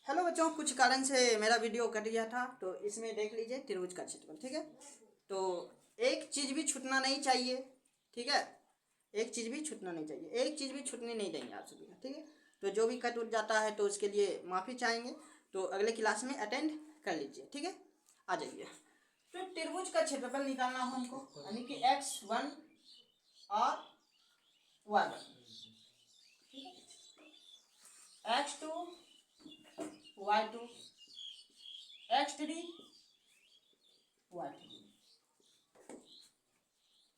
Hello बच्चों, कुछ कारण से मेरा वीडियो कट गया था, तो इसमें देख लीजिए त्रिभुज का क्षेत्रफल। ठीक है, तो एक चीज़ भी छूटना नहीं चाहिए। ठीक है, एक चीज़ भी छूटना नहीं चाहिए, एक चीज़ भी छूटने नहीं देंगे आप सभी का। ठीक है, तो जो भी कट उठ जाता है तो उसके लिए माफ़ी चाहेंगे। तो अगले क्लास में अटेंड कर लीजिए। ठीक है, आ जाइए। तो त्रिभुज का क्षेत्रफल निकालना हो हमको, यानी कि x1 और y1। ठीक है, x2 y2 x3 y3।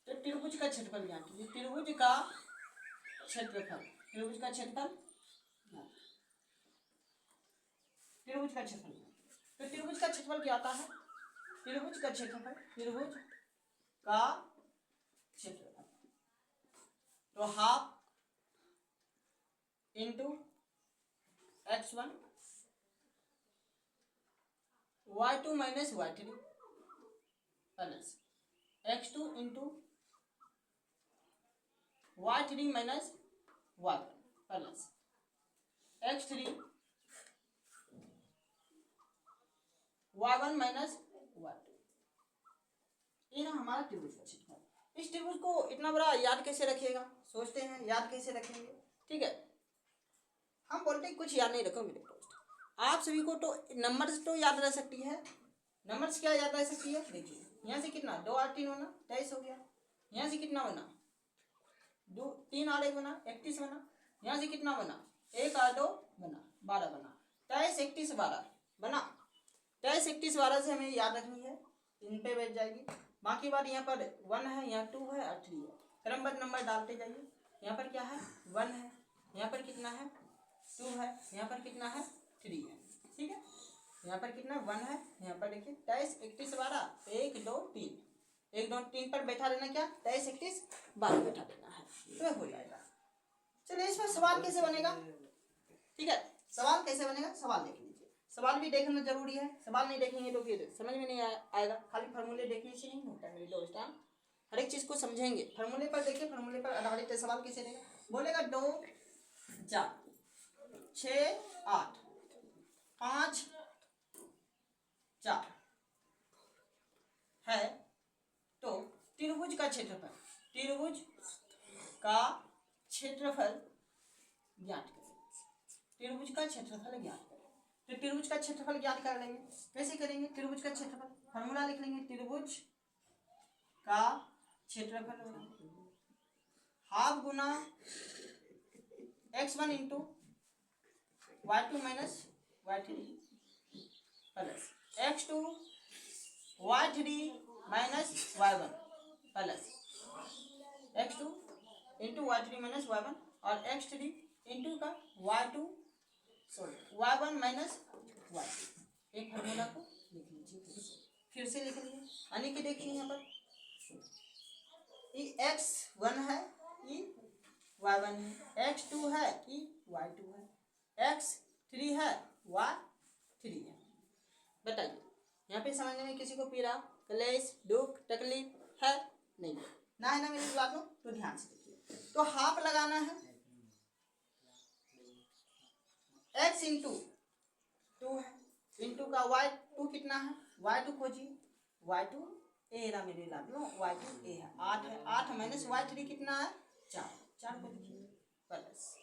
तो त्रिभुज का क्षेत्रफल ज्ञात कीजिए। त्रिभुज का क्षेत्रफल, त्रिभुज का क्षेत्रफल, त्रिभुज का क्षेत्रफल। तो त्रिभुज का क्षेत्रफल क्या आता है? त्रिभुज का क्षेत्रफल, त्रिभुज का क्षेत्रफल तो half into x1 y2 minus y3 plus x2 into y3 minus y1 plus x3 y1 minus y2। ये ना हमारा त्रिभुज का क्षेत्रफल। इस त्रिभुज को इतना बड़ा याद कैसे रखिएगा? सोचते हैं याद कैसे रखेंगे। ठीक है, हम बोलते हैं कुछ याद नहीं रखो मेरे दोस्त। आप सभी को तो नंबर्स तो याद रह सकती है। नंबर्स क्या याद रह सकती है? देखिए, यहाँ से कितना 2 और 3 बना 23 हो गया। यहाँ से कितना बना 2 3 और 1 बना 31 बना। यहाँ से कितना बना 1 और 2 बना 12 बना। 23 31 12 बना। 23 31 12 से हमें याद रखनी है, इन पे बैठ जाएगी। बाकी बात यहाँ पर 1 है, यहाँ 2 है और 3 है। क्रमबद्ध नंबर डालते जाइए। यहाँ पर क्या है 1 है, यहाँ पर कितना है 2 है, यहाँ पर कितना है 3 है। ठीक है, यहाँ पर कितना 1 है, यहाँ पर देखिए 23 31 12 1 2 3 1 2 3 पर बैठा देना, क्या 23 31 12 बैठा देना है, तो हो जाएगा। चलिए, इस पर सवाल कैसे बनेगा? ठीक है, सवाल कैसे बनेगा सवाल देख लीजिए। सवाल भी देखना जरूरी है, सवाल नहीं देखेंगे तो फिर समझ में नहीं आएगा। खाली फार्मूले देखने से नहीं होता है मेरे दोस्त। हर एक चीज़ को समझेंगे। फार्मूले पर देखिए, फार्मूले पर आधारित सवाल कैसे देगा। बोलेगा 2 4 6 8 5 4 है, तो त्रिभुज का क्षेत्रफल, त्रिभुज का क्षेत्रफल ज्ञात करें। त्रिभुज का क्षेत्रफल ज्ञात करें। तो त्रिभुज का क्षेत्रफल ज्ञात कर लेंगे। कैसे करेंगे? त्रिभुज का क्षेत्रफल फार्मूला लिख लेंगे। त्रिभुज का क्षेत्रफल हाफ गुना x1 into y2 minus y3 plus x2 y3 minus y1 plus x2 into y3 minus y1 और x3 इंटू का y2 y1 माइनस y2। एक फार्मूला को लिख लीजिए, फिर से लिख लीजिए। यानी कि देखिए यहाँ पर ये x1 है, ये y1 है, x2 है, ये y2 है, x3 है, y3 है। बताइए, यहाँ पे समझने में किसी को पीड़ा क्लेश दुख तकलीफ है? नहीं है ना, है ना मेरी बात? तो ध्यान से देखिए। तो हाफ लगाना है, x इंटू 2 है, इंटू का y2 कितना है, y2 खोजिए। y2 ए ना मेरे लाडलो, y2 ए है 8 है, 8 माइनस y3 कितना है 4, 4 को लिखिए प्लस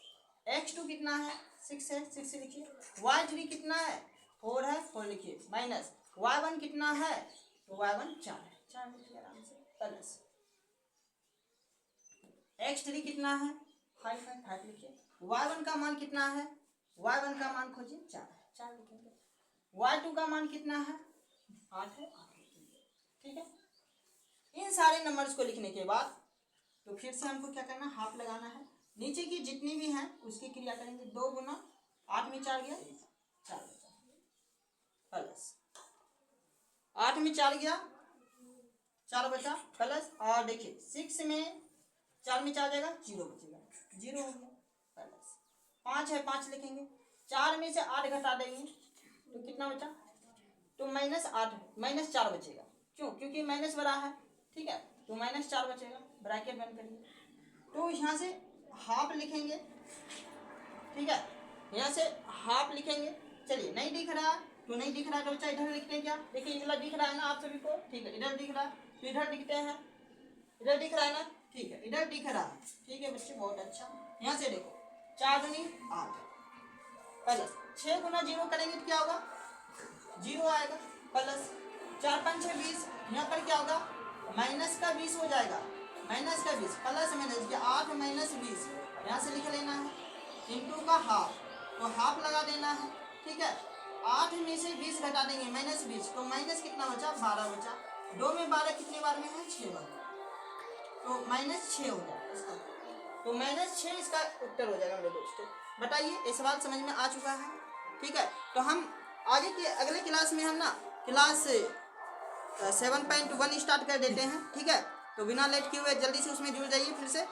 x2 कितना है 6 है, 6 लिखिए। y3 कितना है 4 है, 4 लिखिए माइनस y1 कितना है, तो y1 4 है, 4 लिखिए आराम से प्लस x3 कितना है 5 है, 5 लिखिए। y1 का मान कितना है, y1 का मान खोजिए 4 है, 4 लिखेंगे। y2 का मान कितना है 8 है, 8 लिखेंगे। ठीक है, इन सारे नंबर्स को लिखने के बाद तो फिर से हमको क्या करना, हाफ लगाना है। नीचे की जितनी भी हैं उसकी क्रिया करेंगे। 2 गुना 8 में 4 गया 4 बचा प्लस 8 में 4 गया 4 बचा प्लस, और देखिए 6 में 4 में 4 जाएगा 0 बचेगा 0 हो गया प्लस 5 है 5 लिखेंगे। 4 में से 8 घटा देंगे तो कितना बचा, तो माइनस 8 माइनस 4 बचेगा। क्यों? क्योंकि माइनस बड़ा है। ठीक है, तो माइनस 4 बचेगा, ब्रैकेट बंद करिए। तो यहाँ से हाफ लिखेंगे। ठीक है, यहाँ से हाफ लिखेंगे चलिए नहीं दिख रहा तो नहीं दिख रहा तो बच्चा इधर लिखते हैं क्या, देखिए इधर दिख रहा है ना आप सभी को, ठीक है इधर दिख रहा है तो इधर लिखते हैं, इधर दिख रहा है ना, ठीक है इधर दिख रहा है, ठीक है बच्चे बहुत अच्छा। यहाँ से देखो 4 दूनी 8 प्लस 6 गुना 0 करेंगे तो क्या होगा 0 आएगा, प्लस 4 5 6 20, यहाँ पर क्या होगा माइनस का 20 हो जाएगा, माइनस का 20 प्लस माइनस 8 माइनस 20 यहाँ से लिख लेना है, इंटू का हाफ तो हाफ लगा देना है, ठीक है 8 में से 20 घटा देंगे माइनस 20 तो माइनस कितना बचा 12 बचा, 2 में 12 कितने बार में है 6 बार, तो माइनस 6 हो जाएगा इसका, तो माइनस 6 इसका उत्तर हो जाएगा मेरे दोस्तों। बताइए ये सवाल समझ में आ चुका है, ठीक है। तो हम आगे के अगले क्लास में हम ना क्लास 7.1 स्टार्ट कर देते हैं, ठीक है। तो बिना लेट किए हुए जल्दी से उसमें जुड़ जाइए फिर से।